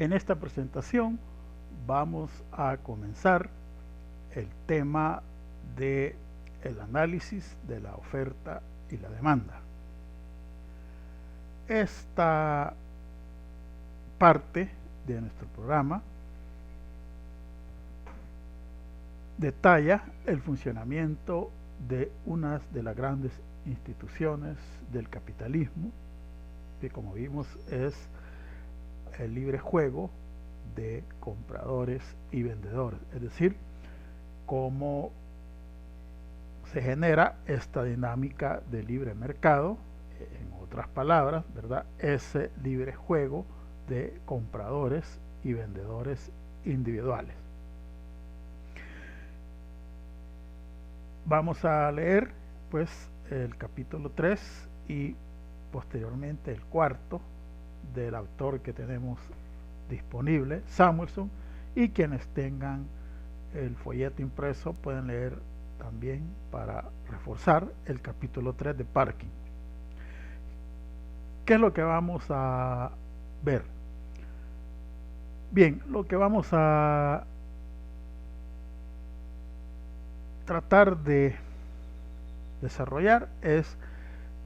En esta presentación vamos a comenzar el tema de el análisis de la oferta y la demanda. Esta parte de nuestro programa detalla el funcionamiento de una de las grandes instituciones del capitalismo, que como vimos es el libre juego de compradores y vendedores, es decir, cómo se genera esta dinámica de libre mercado, en otras palabras, ¿verdad? Ese libre juego de compradores y vendedores individuales. Vamos a leer pues el capítulo 3 y posteriormente el cuarto del autor que tenemos disponible, Samuelson, y quienes tengan el folleto impreso pueden leer también para reforzar el capítulo 3 de Parkin. ¿Qué es lo que vamos a ver? Bien, lo que vamos a tratar de desarrollar es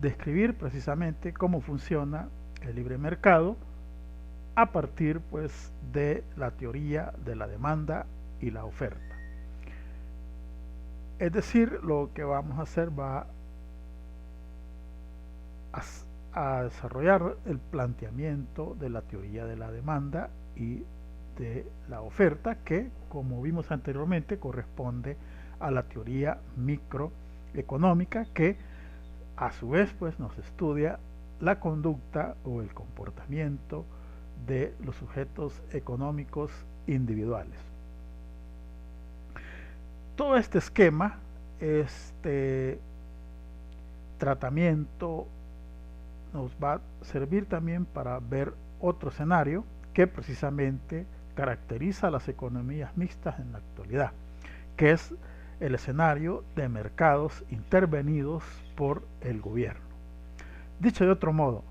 describir precisamente cómo funciona el libre mercado a partir pues de la teoría de la demanda y la oferta. Es decir, lo que vamos a hacer va a desarrollar el planteamiento de la teoría de la demanda y de la oferta, que como vimos anteriormente corresponde a la teoría microeconómica, que a su vez pues nos estudia la conducta o el comportamiento de los sujetos económicos individuales. Todo este esquema, este tratamiento nos va a servir también para ver otro escenario que precisamente caracteriza a las economías mixtas en la actualidad, que es el escenario de mercados intervenidos por el gobierno. Dicho de otro modo,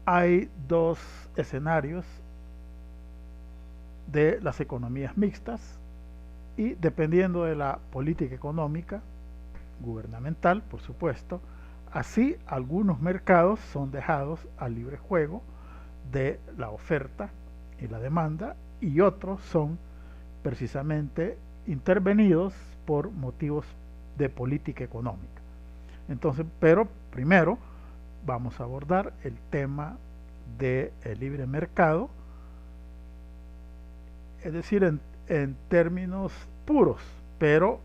hay dos escenarios de las economías mixtas y dependiendo de la política económica gubernamental, por supuesto, así algunos mercados son dejados al libre juego de la oferta y la demanda y otros son precisamente intervenidos por motivos de política económica. Entonces, pero primero vamos a abordar el tema del libre mercado, es decir, en términos puros, pero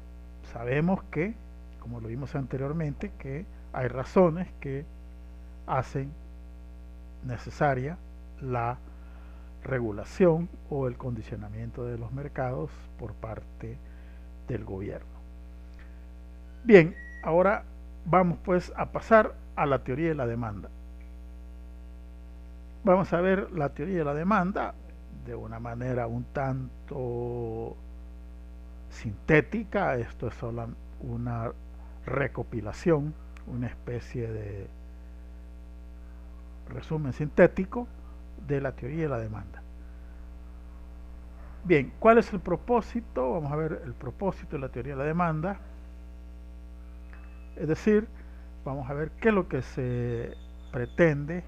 sabemos que, como lo vimos anteriormente, que hay razones que hacen necesaria la regulación o el condicionamiento de los mercados por parte del gobierno. Bien, ahora vamos pues a pasar a la teoría de la demanda. Vamos a ver la teoría de la demanda de una manera un tanto sintética. Esto es solo una recopilación, una especie de resumen sintético de la teoría de la demanda. Bien, ¿cuál es el propósito? Vamos a ver el propósito de la teoría de la demanda. Es decir, vamos a ver qué es lo que se pretende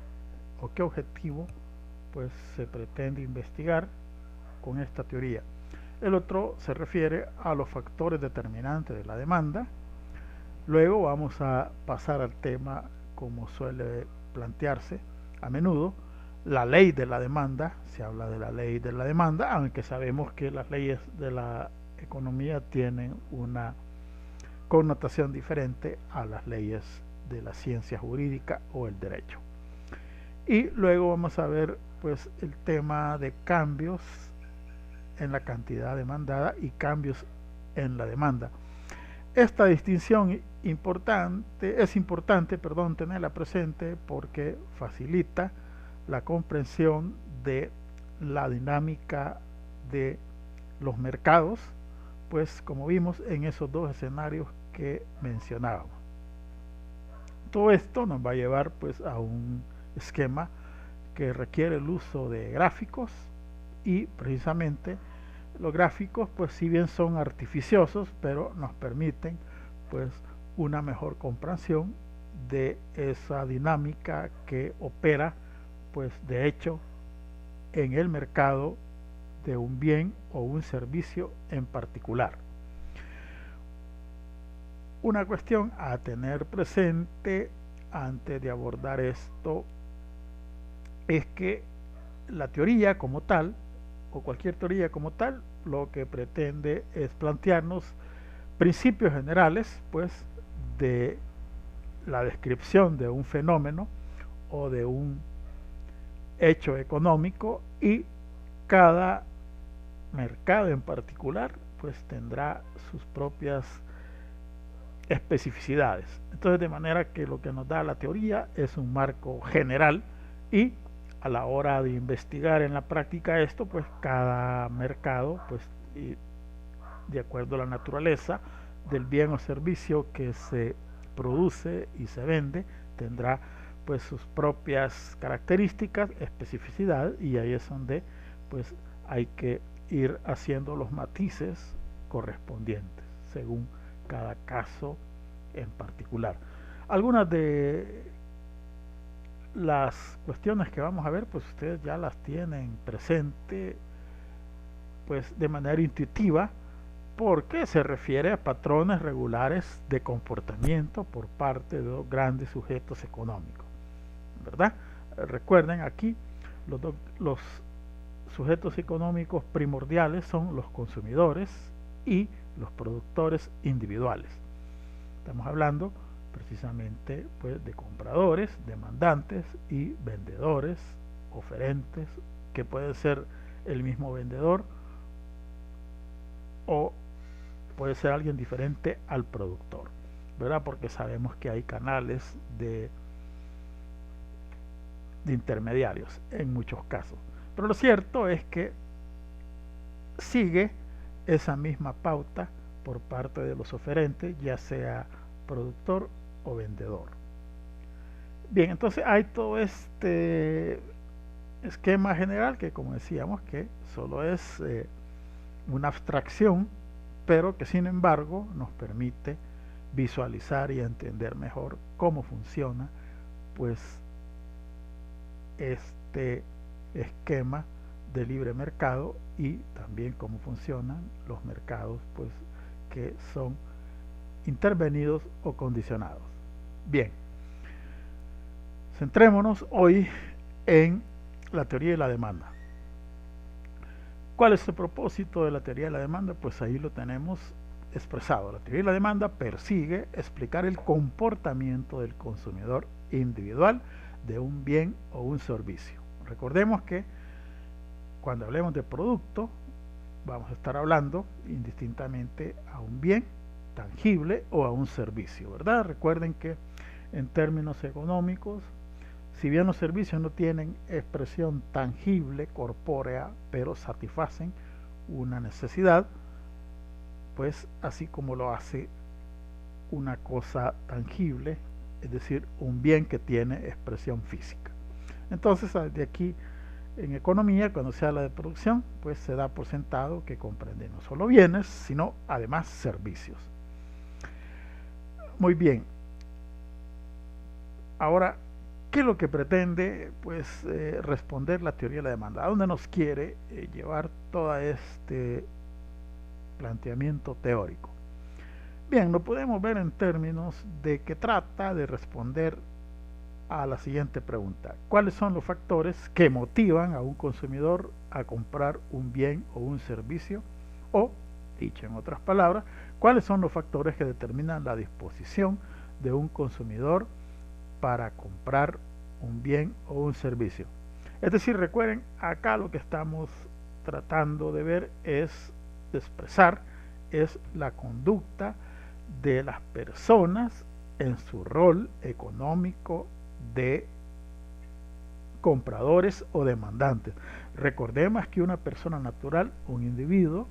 o qué objetivo pues se pretende investigar con esta teoría. El otro se refiere a los factores determinantes de la demanda. Luego vamos a pasar al tema, como suele plantearse a menudo, la ley de la demanda. Se habla de la ley de la demanda, aunque sabemos que las leyes de la economía tienen una connotación diferente a las leyes de la ciencia jurídica o el derecho. Y luego vamos a ver pues el tema de cambios en la cantidad demandada y cambios en la demanda. Esta distinción es importante tenerla presente porque facilita la comprensión de la dinámica de los mercados, pues como vimos en esos dos escenarios que mencionábamos. Todo esto nos va a llevar pues a un esquema que requiere el uso de gráficos y precisamente los gráficos, pues si bien son artificiosos, pero nos permiten pues una mejor comprensión de esa dinámica que opera pues de hecho en el mercado de un bien o un servicio en particular. Una cuestión a tener presente antes de abordar esto es que la teoría como tal, o cualquier teoría como tal, lo que pretende es plantearnos principios generales pues de la descripción de un fenómeno o de un hecho económico, y cada mercado en particular pues tendrá sus propias especificidades. Entonces, de manera que lo que nos da la teoría es un marco general, y a la hora de investigar en la práctica esto, pues cada mercado, pues de acuerdo a la naturaleza del bien o servicio que se produce y se vende, tendrá pues sus propias características, especificidad, y ahí es donde pues hay que ir haciendo los matices correspondientes según cada caso en particular. Algunas de las cuestiones que vamos a ver, pues ustedes ya las tienen presente pues de manera intuitiva, porque se refiere a patrones regulares de comportamiento por parte de los grandes sujetos económicos, ¿verdad? Recuerden aquí los sujetos económicos primordiales son los consumidores y los productores individuales. Estamos hablando precisamente pues de compradores, demandantes y vendedores, oferentes, que puede ser el mismo vendedor o puede ser alguien diferente al productor, ¿verdad? Porque sabemos que hay canales de intermediarios en muchos casos. Pero lo cierto es que sigue esa misma pauta por parte de los oferentes, ya sea productor o vendedor. Bien, entonces hay todo este esquema general que, como decíamos, que solo es una abstracción, pero que sin embargo nos permite visualizar y entender mejor cómo funciona pues este esquema de libre mercado, y también cómo funcionan los mercados pues que son intervenidos o condicionados. Bien, centrémonos hoy en la teoría de la demanda. ¿Cuál es el propósito de la teoría de la demanda? Pues ahí lo tenemos expresado. La teoría de la demanda persigue explicar el comportamiento del consumidor individual de un bien o un servicio. Recordemos que cuando hablemos de producto, vamos a estar hablando indistintamente a un bien tangible o a un servicio, ¿verdad? Recuerden que en términos económicos, si bien los servicios no tienen expresión tangible, corpórea, pero satisfacen una necesidad, pues así como lo hace una cosa tangible, es decir, un bien que tiene expresión física. Entonces, de aquí en economía, cuando se habla de producción, pues se da por sentado que comprende no solo bienes, sino además servicios. Muy bien. Ahora, ¿qué es lo que pretende pues responder la teoría de la demanda? ¿A dónde nos quiere llevar todo este planteamiento teórico? Bien, lo podemos ver en términos de que trata de responder a la siguiente pregunta: ¿cuáles son los factores que motivan a un consumidor a comprar un bien o un servicio? O, dicho en otras palabras, ¿cuáles son los factores que determinan la disposición de un consumidor para comprar un bien o un servicio? Es decir, recuerden, acá lo que estamos tratando de ver es, de expresar, es la conducta de las personas en su rol económico de compradores o demandantes. Recordemos que una persona natural, un individuo,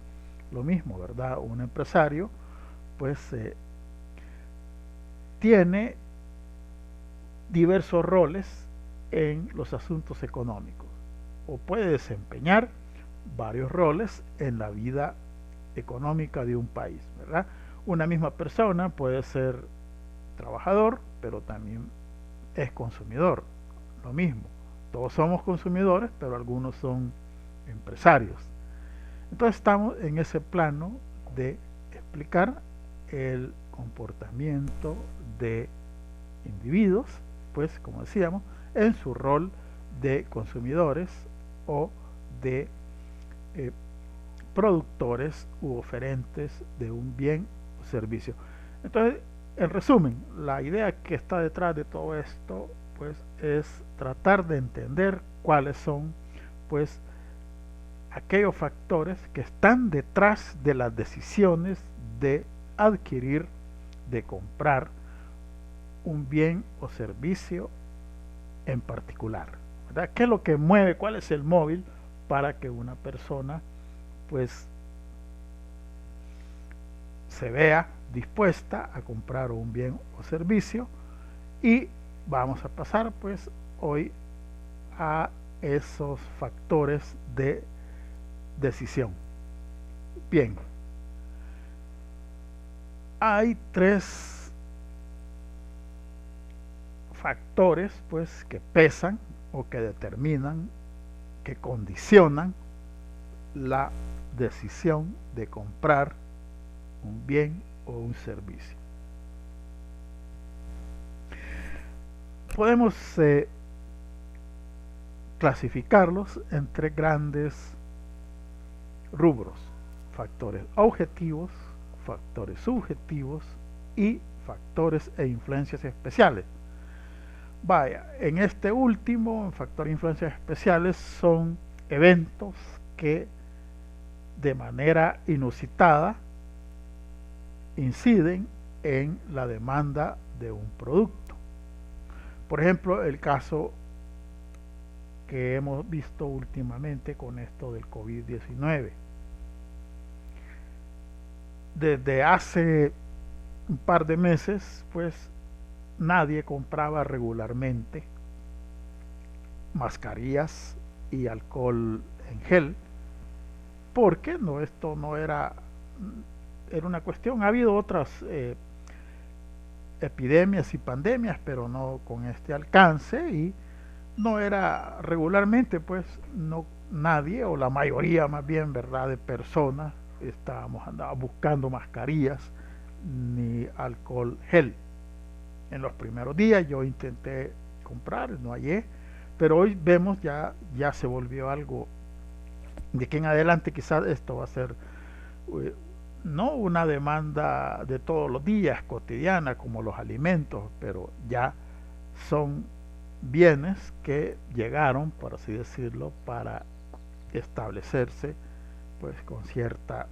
lo mismo, ¿verdad? Un empresario, pues tiene diversos roles en los asuntos económicos, o puede desempeñar varios roles en la vida económica de un país, ¿verdad? Una misma persona puede ser trabajador, pero también es consumidor, lo mismo. Todos somos consumidores, pero algunos son empresarios. Entonces estamos en ese plano de explicar el comportamiento de individuos, pues como decíamos, en su rol de consumidores o de productores u oferentes de un bien o servicio. Entonces, en resumen, la idea que está detrás de todo esto pues es tratar de entender cuáles son pues aquellos factores que están detrás de las decisiones de adquirir, de comprar un bien o servicio en particular, ¿verdad? ¿Qué es lo que mueve? ¿Cuál es el móvil para que una persona pues se vea dispuesta a comprar un bien o servicio? Y vamos a pasar pues hoy a esos factores de decisión. Bien, hay tres factores pues que pesan o que determinan, que condicionan la decisión de comprar un bien o un servicio. Podemos clasificarlos en tres grandes rubros: factores objetivos, factores subjetivos y factores e influencias especiales. Vaya, en este último, en factor e influencias especiales, son eventos que de manera inusitada inciden en la demanda de un producto. Por ejemplo, el caso que hemos visto últimamente con esto del COVID-19. Desde hace un par de meses, pues nadie compraba regularmente mascarillas y alcohol en gel, porque esto no era una cuestión. Ha habido otras epidemias y pandemias, pero no con este alcance, y no era regularmente, pues no nadie, o la mayoría más bien, ¿verdad?, de personas andaba buscando mascarillas ni alcohol gel. En los primeros días yo intenté comprar, no hallé, pero hoy vemos ya se volvió algo de que en adelante quizás esto va a ser no una demanda de todos los días, cotidiana, como los alimentos, pero ya son bienes que llegaron, por así decirlo, para establecerse pues con cierta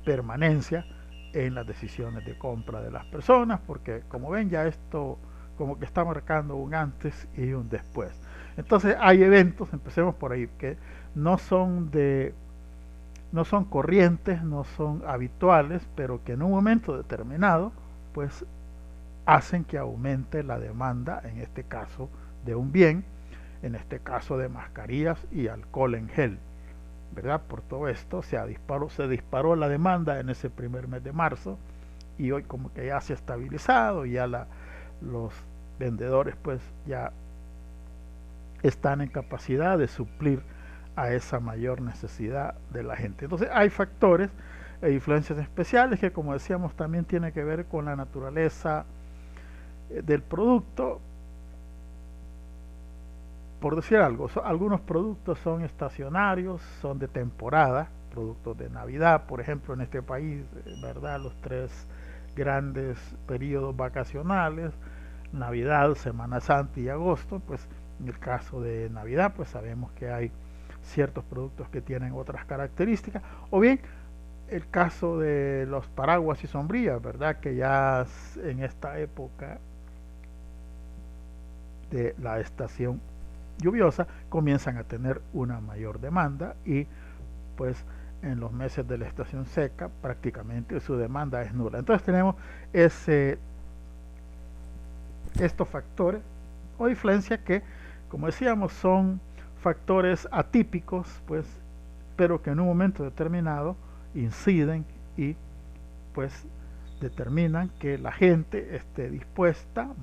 permanencia en las decisiones de compra de las personas, porque como ven ya esto como que está marcando un antes y un después. Entonces hay eventos, empecemos por ahí, que no son corrientes, no son habituales, pero que en un momento determinado pues hacen que aumente la demanda, en este caso de un bien, en este caso de mascarillas y alcohol en gel, ¿verdad? Por todo esto se disparó la demanda en ese primer mes de marzo, y hoy como que ya se ha estabilizado, y ya los vendedores pues ya están en capacidad de suplir a esa mayor necesidad de la gente. Entonces hay factores e influencias especiales que, como decíamos, también tiene que ver con la naturaleza del producto. Por decir algo, algunos productos son estacionarios, son de temporada, productos de Navidad, por ejemplo, en este país, ¿verdad? Los tres grandes periodos vacacionales, Navidad, Semana Santa y agosto. Pues en el caso de Navidad, pues sabemos que hay ciertos productos que tienen otras características, o bien el caso de los paraguas y sombrillas, ¿verdad? Que ya en esta época de la estación lluviosa comienzan a tener una mayor demanda, y pues en los meses de la estación seca prácticamente su demanda es nula. Entonces tenemos estos factores o influencias que, como decíamos, son factores atípicos, pues, pero que en un momento determinado inciden y pues determinan que la gente esté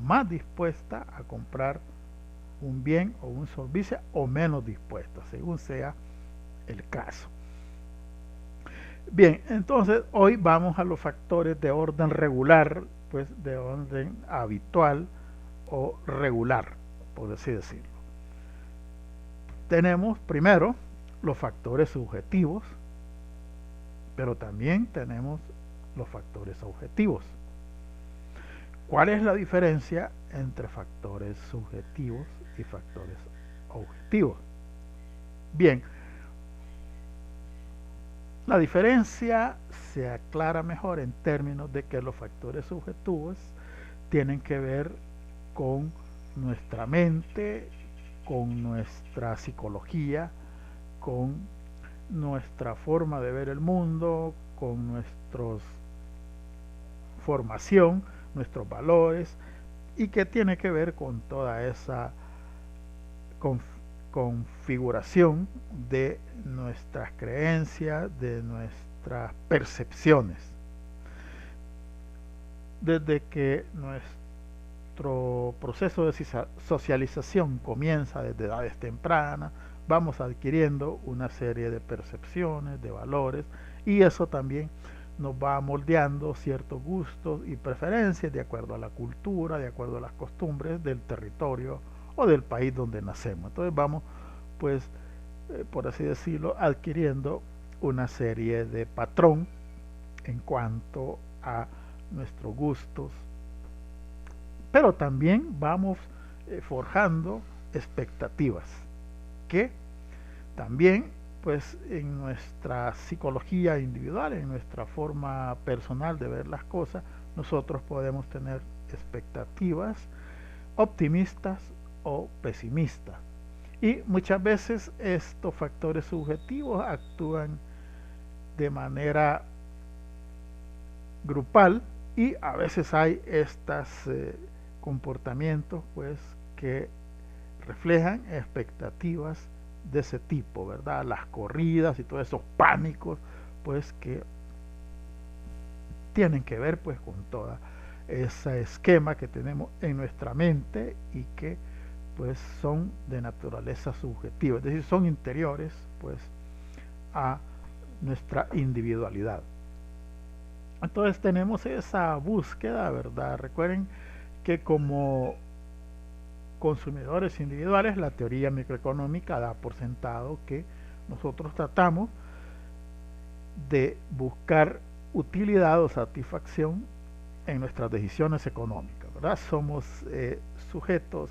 más dispuesta a comprar un bien o un servicio, o menos dispuesta, según sea el caso. Bien, entonces hoy vamos a los factores de orden regular, pues de orden habitual o regular, por así decirlo. Tenemos primero los factores subjetivos, pero también tenemos los factores objetivos. ¿Cuál es la diferencia entre factores subjetivos y factores objetivos? Bien, la diferencia se aclara mejor en términos de que los factores subjetivos tienen que ver con nuestra mente, con nuestra psicología, con nuestra forma de ver el mundo, con nuestra formación, nuestros valores, y que tiene que ver con toda esa configuración de nuestras creencias, de nuestras percepciones. Desde que nuestro proceso de socialización comienza desde edades tempranas, vamos adquiriendo una serie de percepciones, de valores, y eso también nos va moldeando ciertos gustos y preferencias de acuerdo a la cultura, de acuerdo a las costumbres del territorio o del país donde nacemos. Entonces vamos, pues, por así decirlo, adquiriendo una serie de patrón en cuanto a nuestros gustos, pero también vamos forjando expectativas que también, pues, en nuestra psicología individual, en nuestra forma personal de ver las cosas, nosotros podemos tener expectativas optimistas o pesimistas. Y muchas veces estos factores subjetivos actúan de manera grupal, y a veces hay estos comportamientos, pues, que reflejan expectativas de ese tipo, ¿verdad? Las corridas y todos esos pánicos, pues, que tienen que ver, pues, con toda ese esquema que tenemos en nuestra mente y que, pues, son de naturaleza subjetiva, es decir, son interiores, pues, a nuestra individualidad. Entonces tenemos esa búsqueda, ¿verdad? Recuerden que como consumidores individuales, la teoría microeconómica da por sentado que nosotros tratamos de buscar utilidad o satisfacción en nuestras decisiones económicas, ¿verdad? Somos sujetos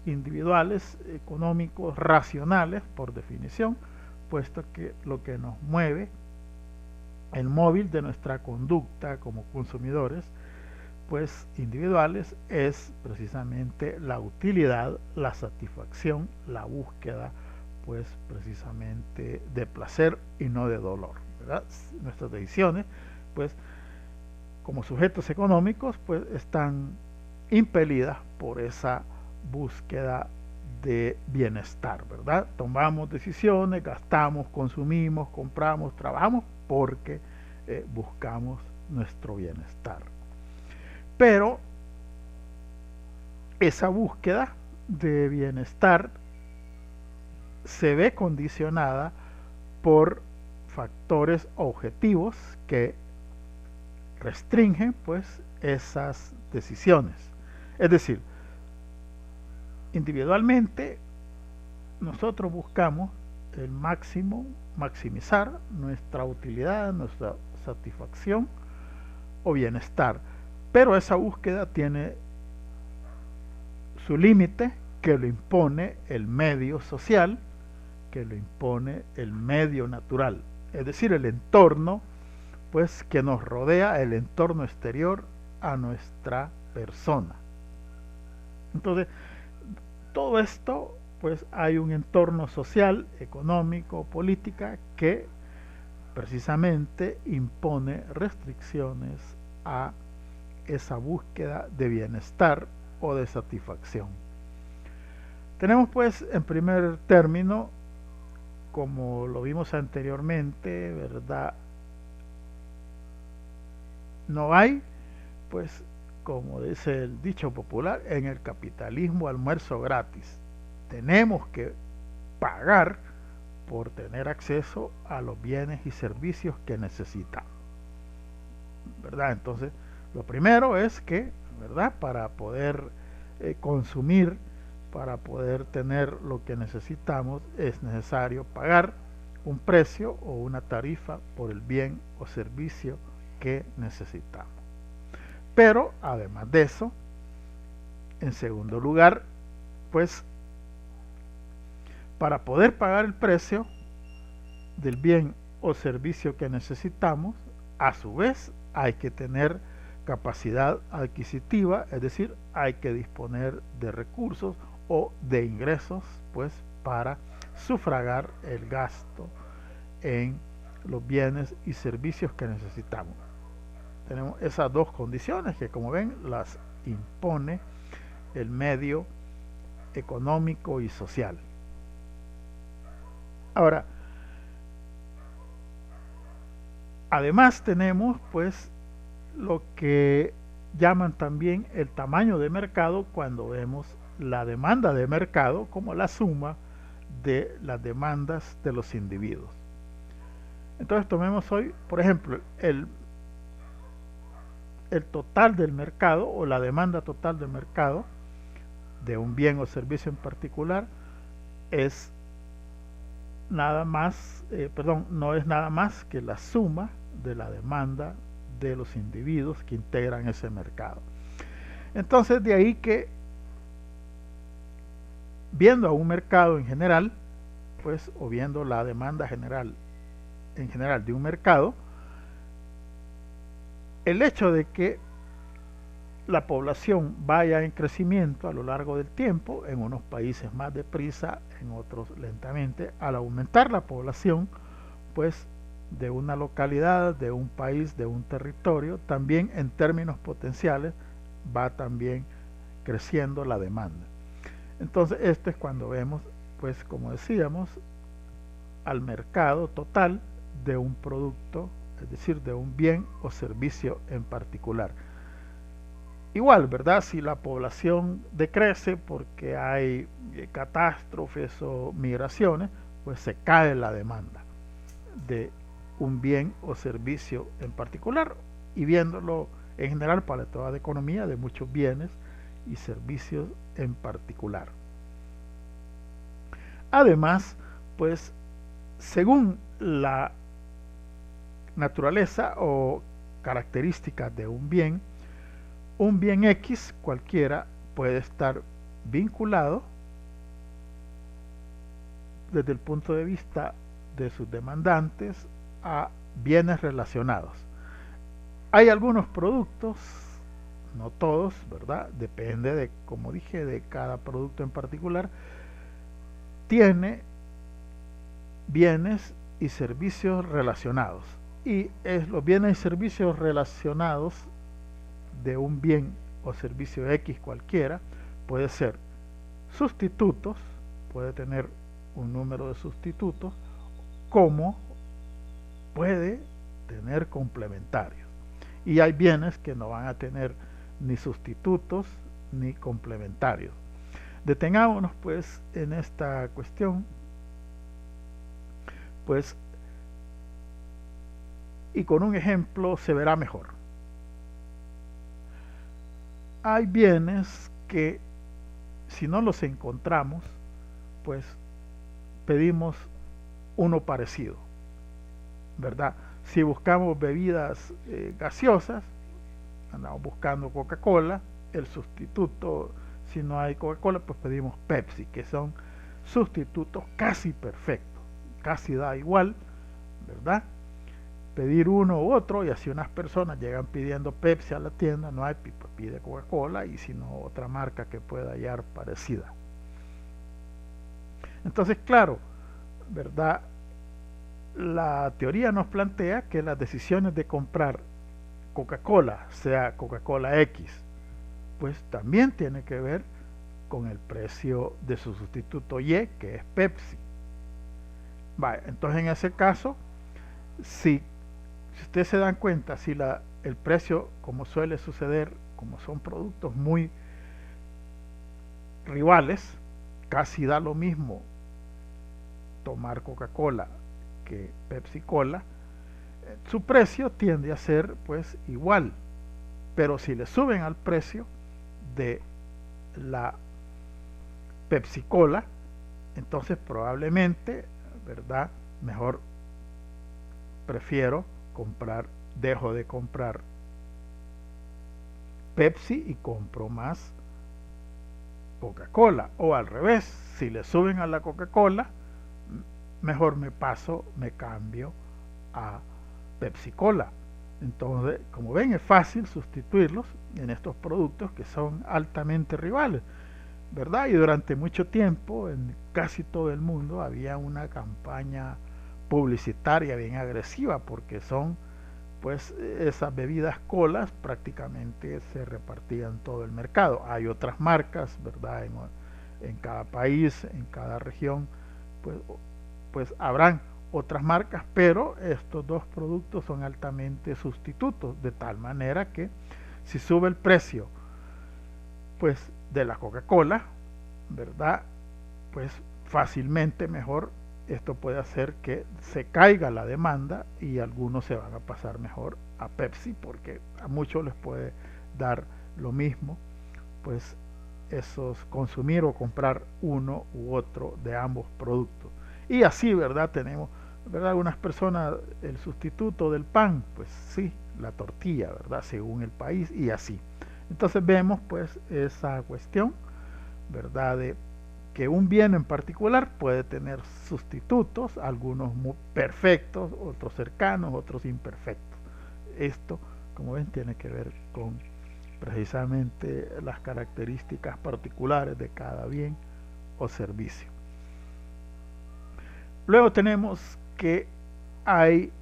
individuales, económicos, racionales, por definición, puesto que lo que nos mueve, el móvil de nuestra conducta como consumidores, pues individuales, es precisamente la utilidad, la satisfacción, la búsqueda, pues precisamente de placer y no de dolor, ¿verdad? Nuestras decisiones, pues como sujetos económicos, pues están impelidas por esa búsqueda de bienestar, ¿verdad? Tomamos decisiones, gastamos, consumimos, compramos, trabajamos porque buscamos nuestro bienestar. Pero esa búsqueda de bienestar se ve condicionada por factores objetivos que restringen, pues, esas decisiones. Es decir, individualmente nosotros buscamos el máximo, maximizar nuestra utilidad, nuestra satisfacción o bienestar, pero esa búsqueda tiene su límite, que lo impone el medio social, que lo impone el medio natural, es decir, el entorno, pues, que nos rodea, el entorno exterior a nuestra persona. Entonces, todo esto, pues, hay un entorno social, económico, política, que precisamente impone restricciones a esa búsqueda de bienestar o de satisfacción. Tenemos pues en primer término, como lo vimos anteriormente, ¿verdad? No hay, pues, como dice el dicho popular, en el capitalismo almuerzo gratis. Tenemos que pagar por tener acceso a los bienes y servicios que necesitamos, ¿verdad? Entonces, lo primero es que, ¿verdad? Para poder consumir, para poder tener lo que necesitamos, es necesario pagar un precio o una tarifa por el bien o servicio que necesitamos. Pero, además de eso, en segundo lugar, pues, para poder pagar el precio del bien o servicio que necesitamos, a su vez hay que tener capacidad adquisitiva, es decir, hay que disponer de recursos o de ingresos, pues, para sufragar el gasto en los bienes y servicios que necesitamos. Tenemos esas dos condiciones que, como ven, las impone el medio económico y social. Ahora, además tenemos pues lo que llaman también el tamaño de mercado cuando vemos la demanda de mercado como la suma de las demandas de los individuos. Entonces tomemos hoy, por ejemplo, el total del mercado o la demanda total del mercado de un bien o servicio en particular es nada más, no es nada más que la suma de la demanda de los individuos que integran ese mercado. Entonces, de ahí que, viendo a un mercado en general, pues, o viendo la demanda general en general de un mercado, el hecho de que la población vaya en crecimiento a lo largo del tiempo, en unos países más deprisa, en otros lentamente, al aumentar la población, pues, de una localidad, de un país, de un territorio, también en términos potenciales va también creciendo la demanda. Entonces, esto es cuando vemos, pues, como decíamos, al mercado total de un producto, es decir, de un bien o servicio en particular. Igual, ¿verdad? Si la población decrece porque hay catástrofes o migraciones, pues se cae la demanda de un bien o servicio en particular, y viéndolo en general para toda la economía, de muchos bienes y servicios en particular. Además, pues, según la naturaleza o características de un bien X cualquiera puede estar vinculado desde el punto de vista de sus demandantes a bienes relacionados. Hay algunos productos, no todos, ¿verdad? Depende de, como dije, de cada producto en particular, tiene bienes y servicios relacionados. Y los bienes y servicios relacionados de un bien o servicio X cualquiera puede ser sustitutos, puede tener un número de sustitutos, como puede tener complementarios. Y hay bienes que no van a tener ni sustitutos ni complementarios. Detengámonos pues en esta cuestión, pues, y con un ejemplo se verá mejor. Hay bienes que, si no los encontramos, pues pedimos uno parecido, ¿verdad? Si buscamos bebidas gaseosas, andamos buscando Coca-Cola, el sustituto, si no hay Coca-Cola, pues pedimos Pepsi, que son sustitutos casi perfectos, casi da igual, ¿verdad? Pedir uno u otro, y así unas personas llegan pidiendo Pepsi a la tienda, no hay, pues pide Coca-Cola, y si no, otra marca que pueda hallar parecida. Entonces, claro, ¿verdad? La teoría nos plantea que las decisiones de comprar Coca-Cola, sea Coca-Cola X, pues también tiene que ver con el precio de su sustituto Y, que es Pepsi. Vale, entonces en ese caso, si ustedes se dan cuenta, si el precio, como suele suceder, como son productos muy rivales, casi da lo mismo tomar Coca-Cola que Pepsi-Cola, su precio tiende a ser pues igual. Pero si le suben al precio de la Pepsi-Cola, entonces probablemente, ¿verdad? Mejor prefiero dejo de comprar Pepsi y compro más Coca-Cola. O al revés, si le suben a la Coca-Cola, mejor me cambio a Pepsi-Cola. Entonces, como ven, es fácil sustituirlos en estos productos que son altamente rivales, ¿verdad? Y durante mucho tiempo, en casi todo el mundo, había una campaña publicitaria bien agresiva, porque son, pues, esas bebidas colas prácticamente se repartían todo el mercado. Hay otras marcas, ¿verdad? En cada país, en cada región, pues habrán otras marcas, pero estos dos productos son altamente sustitutos, de tal manera que si sube el precio pues de la Coca-Cola, ¿verdad? Pues fácilmente mejor esto puede hacer que se caiga la demanda y algunos se van a pasar mejor a Pepsi, porque a muchos les puede dar lo mismo pues consumir o comprar uno u otro de ambos productos. Y así, ¿verdad? Tenemos, ¿verdad? Algunas personas, el sustituto del pan, pues sí, la tortilla, ¿verdad? Según el país y así. Entonces vemos pues esa cuestión, ¿verdad? De que un bien en particular puede tener sustitutos, algunos muy perfectos, otros cercanos, otros imperfectos. Esto, como ven, tiene que ver con precisamente las características particulares de cada bien o servicio. Luego tenemos que hay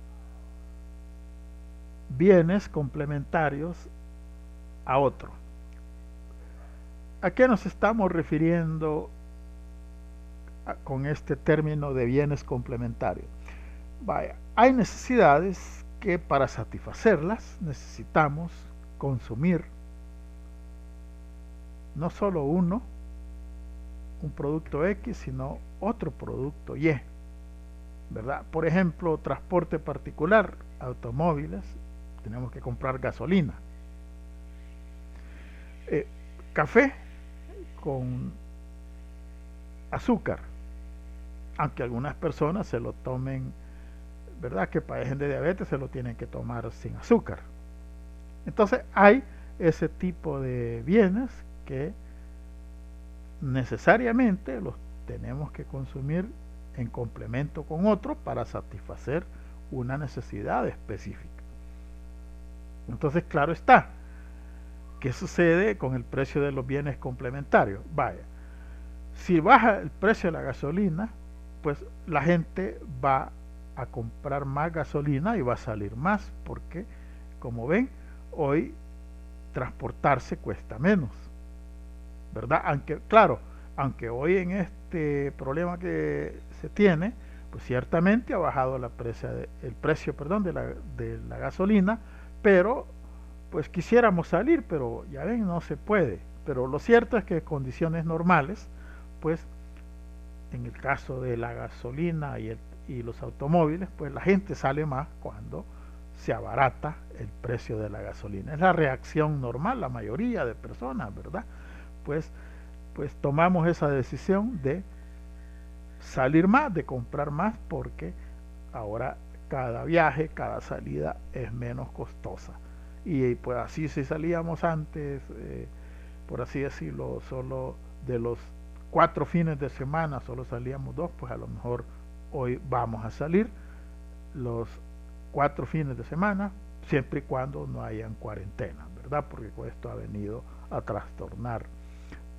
bienes complementarios a otro. ¿A qué nos estamos refiriendo con este término de bienes complementarios? Vaya, hay necesidades que para satisfacerlas necesitamos consumir no solo un producto X, sino otro producto Y, ¿verdad? Por ejemplo, transporte particular, automóviles, tenemos que comprar gasolina. Café con azúcar, aunque algunas personas se lo tomen, ¿verdad? Que padecen de diabetes se lo tienen que tomar sin azúcar. Entonces hay ese tipo de bienes que necesariamente los tenemos que consumir en complemento con otro para satisfacer una necesidad específica. Entonces, claro está, ¿qué sucede con el precio de los bienes complementarios? Vaya, si baja el precio de la gasolina, pues la gente va a comprar más gasolina y va a salir más, porque, como ven, hoy transportarse cuesta menos, ¿verdad? Aunque, claro, aunque hoy en este problema que se tiene, pues ciertamente ha bajado el precio de la gasolina, pero pues quisiéramos salir, pero ya ven, no se puede. Pero lo cierto es que en condiciones normales, pues en el caso de la gasolina y los automóviles, pues la gente sale más cuando se abarata el precio de la gasolina. Es la reacción normal, la mayoría de personas, ¿verdad? Pues tomamos esa decisión de salir más, de comprar más, porque ahora cada viaje, cada salida es menos costosa. Y pues así si salíamos antes, por así decirlo, solo de los 4 fines de semana, solo salíamos 2, pues a lo mejor hoy vamos a salir los 4 fines de semana, siempre y cuando no hayan cuarentena, ¿verdad? Porque esto ha venido a trastornar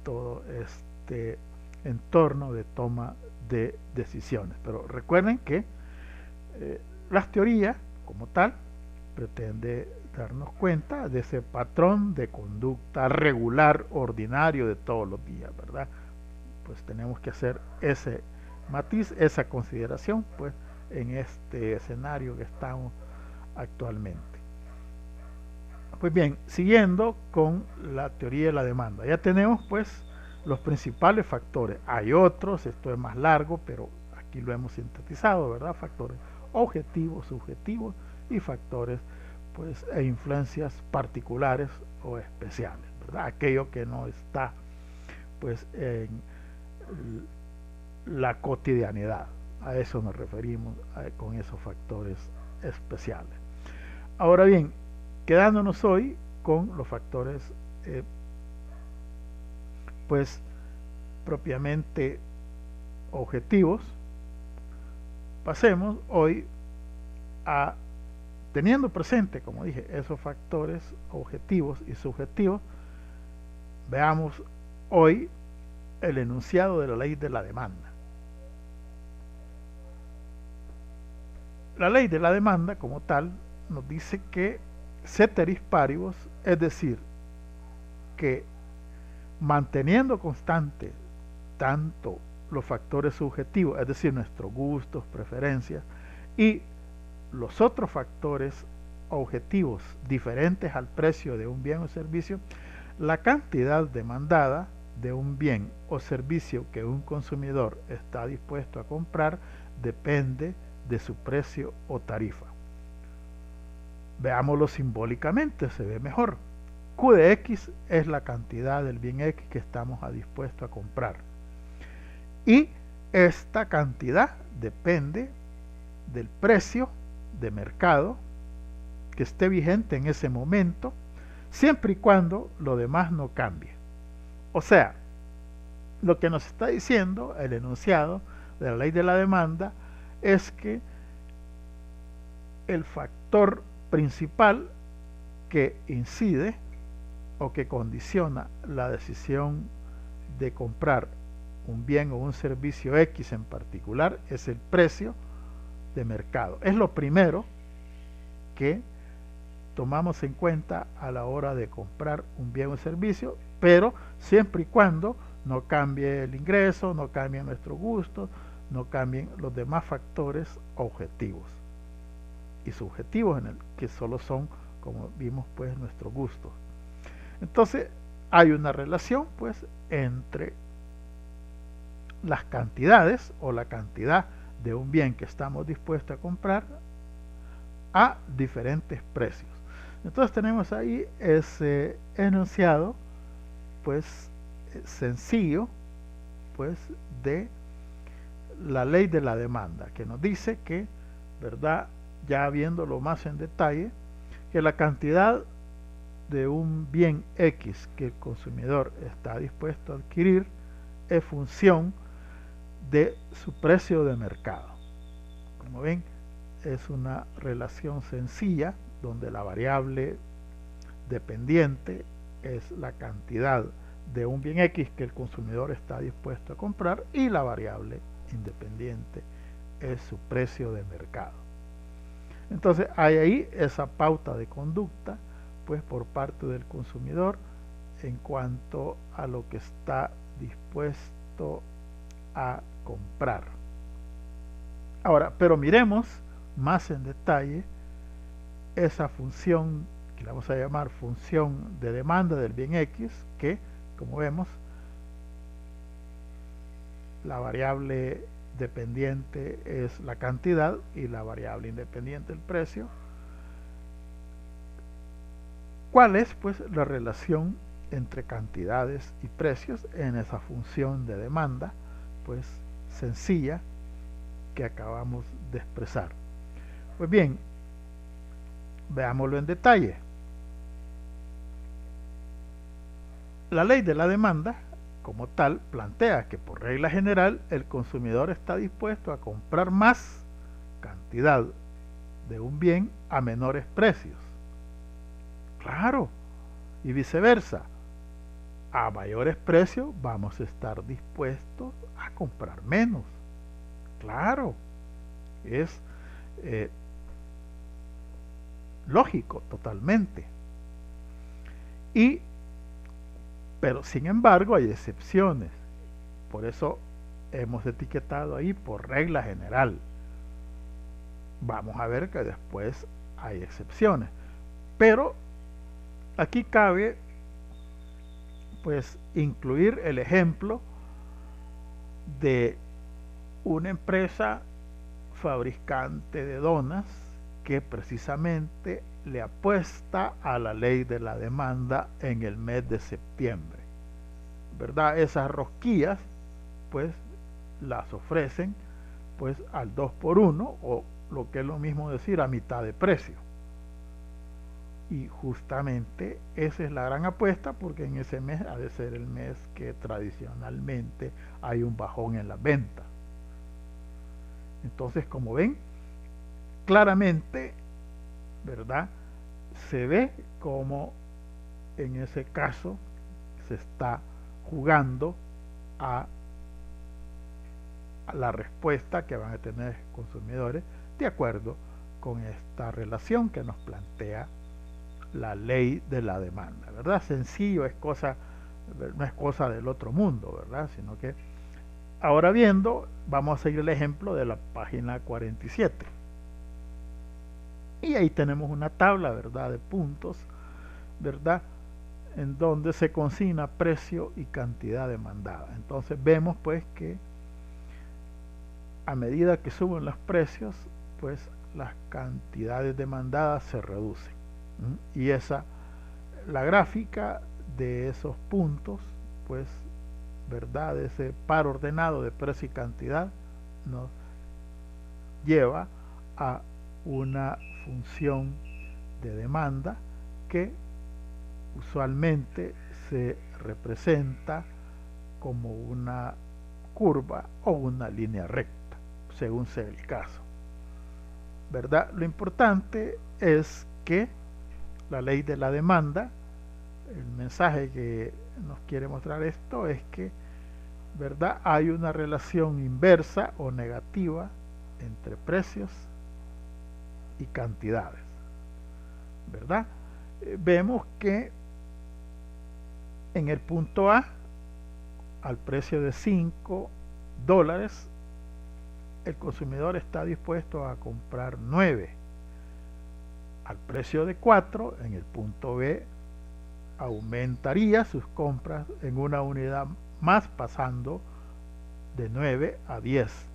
todo este entorno de toma de decisiones. Pero recuerden que las teorías como tal pretende darnos cuenta de ese patrón de conducta regular, ordinario de todos los días, ¿verdad? Pues tenemos que hacer ese matiz, esa consideración, pues, en este escenario que estamos actualmente. Pues bien, siguiendo con la teoría de la demanda, ya tenemos pues los principales factores. Hay otros, esto es más largo, pero aquí lo hemos sintetizado, ¿verdad? Factores objetivos, subjetivos y factores pues e influencias particulares o especiales, ¿verdad? Aquello que no está pues en la cotidianidad. A eso nos referimos con esos factores especiales. Ahora bien, quedándonos hoy con los factores pues propiamente objetivos, pasemos hoy a, teniendo presente, como dije, esos factores objetivos y subjetivos, veamos hoy el enunciado de la ley de la demanda. La ley de la demanda como tal nos dice que ceteris paribus, es decir, que manteniendo constante tanto los factores subjetivos, es decir, nuestros gustos, preferencias, y los otros factores objetivos diferentes al precio de un bien o servicio, la cantidad demandada de un bien o servicio que un consumidor está dispuesto a comprar depende de su precio o tarifa. Veámoslo simbólicamente, se ve mejor. Q de X es la cantidad del bien X que estamos dispuestos a comprar. Y esta cantidad depende del precio de mercado que esté vigente en ese momento, siempre y cuando lo demás no cambie. O sea, lo que nos está diciendo el enunciado de la ley de la demanda es que el factor principal que incide o que condiciona la decisión de comprar un bien o un servicio X en particular es el precio de mercado. Es lo primero que tomamos en cuenta a la hora de comprar un bien o servicio, pero siempre y cuando no cambie el ingreso, no cambien nuestros gustos, no cambien los demás factores objetivos y subjetivos en el que solo son, como vimos, pues nuestros gustos. Entonces hay una relación pues entre las cantidades o la cantidad de un bien que estamos dispuestos a comprar a diferentes precios. Entonces tenemos ahí ese enunciado pues sencillo pues de la ley de la demanda, que nos dice que, ¿verdad?, ya viéndolo más en detalle, que la cantidad de un bien X que el consumidor está dispuesto a adquirir es función de su precio de mercado. Como ven, es una relación sencilla donde la variable dependiente es la cantidad de un bien X que el consumidor está dispuesto a comprar y la variable independiente es su precio de mercado. Entonces hay ahí esa pauta de conducta pues por parte del consumidor en cuanto a lo que está dispuesto a comprar. Ahora, pero miremos más en detalle esa función que la vamos a llamar función de demanda del bien X, que como vemos la variable dependiente es la cantidad y la variable independiente el precio. ¿Cuál es pues la relación entre cantidades y precios en esa función de demanda pues sencilla que acabamos de expresar? Pues bien, veámoslo en detalle. La ley de la demanda como tal plantea que por regla general el consumidor está dispuesto a comprar más cantidad de un bien a menores precios. Claro, y viceversa. A mayores precios vamos a estar dispuestos a comprar menos. Claro, es lógico, totalmente. Pero sin embargo hay excepciones. Por eso hemos etiquetado ahí por regla general. Vamos a ver que después hay excepciones. Pero aquí cabe pues incluir el ejemplo de una empresa fabricante de donas que precisamente le apuesta a la ley de la demanda en el mes de septiembre, ¿verdad? Esas rosquillas pues las ofrecen pues al 2x1, o lo que es lo mismo decir a mitad de precio. Y justamente esa es la gran apuesta, porque en ese mes ha de ser el mes que tradicionalmente hay un bajón en las ventas. Entonces, como ven, claramente, ¿verdad? Se ve como en ese caso se está jugando a la respuesta que van a tener consumidores de acuerdo con esta relación que nos plantea la ley de la demanda, ¿verdad? Sencillo, no es cosa del otro mundo, ¿verdad? Sino que ahora viendo, vamos a seguir el ejemplo de la página 47. Y ahí tenemos una tabla, ¿verdad? De puntos, ¿verdad? En donde se consigna precio y cantidad demandada. Entonces vemos pues que a medida que suben los precios, pues las cantidades demandadas se reducen. Y la gráfica de esos puntos, pues, ¿verdad? De ese par ordenado de precio y cantidad nos lleva a una función de demanda que usualmente se representa como una curva o una línea recta, según sea el caso, ¿verdad? Lo importante es que la ley de la demanda, el mensaje que nos quiere mostrar esto es que, ¿verdad? Hay una relación inversa o negativa entre precios y cantidades, ¿verdad? Vemos que en el punto A, al precio de $5, el consumidor está dispuesto a comprar 9. Al precio de 4, en el punto B, aumentaría sus compras en una unidad más, pasando de 9 a 10.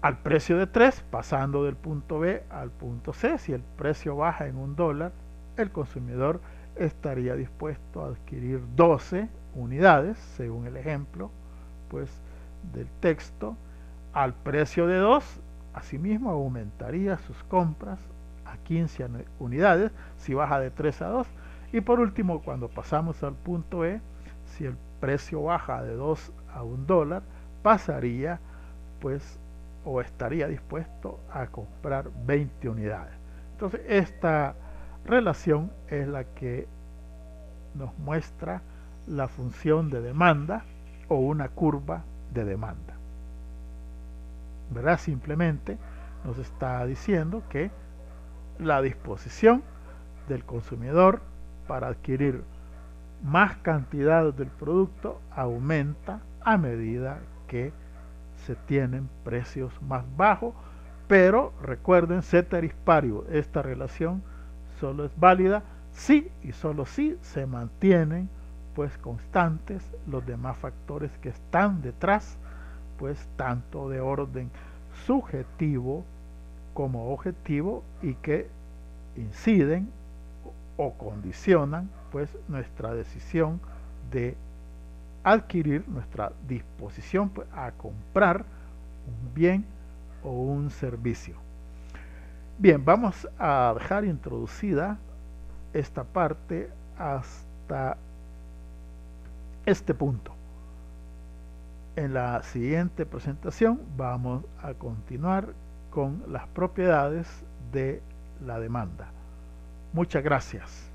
Al precio de 3, pasando del punto B al punto C, si el precio baja en $1, el consumidor estaría dispuesto a adquirir 12 unidades, según el ejemplo pues del texto. Al precio de 2, asimismo aumentaría sus compras a 15 unidades si baja de 3 a 2. Y por último, cuando pasamos al punto E, si el precio baja de 2 a $1, pasaría pues o estaría dispuesto a comprar 20 unidades. Entonces esta relación es la que nos muestra la función de demanda o una curva de demanda, ¿verdad? Simplemente nos está diciendo que la disposición del consumidor para adquirir más cantidad del producto aumenta a medida que se tienen precios más bajos, pero recuerden, ceteris paribus, esta relación solo es válida si y solo si se mantienen pues constantes los demás factores que están detrás, pues tanto de orden subjetivo como objetivo, y que inciden o condicionan pues nuestra decisión de adquirir, nuestra disposición pues, a comprar un bien o un servicio. Bien, vamos a dejar introducida esta parte hasta este punto. En la siguiente presentación vamos a continuar con las propiedades de la demanda. Muchas gracias.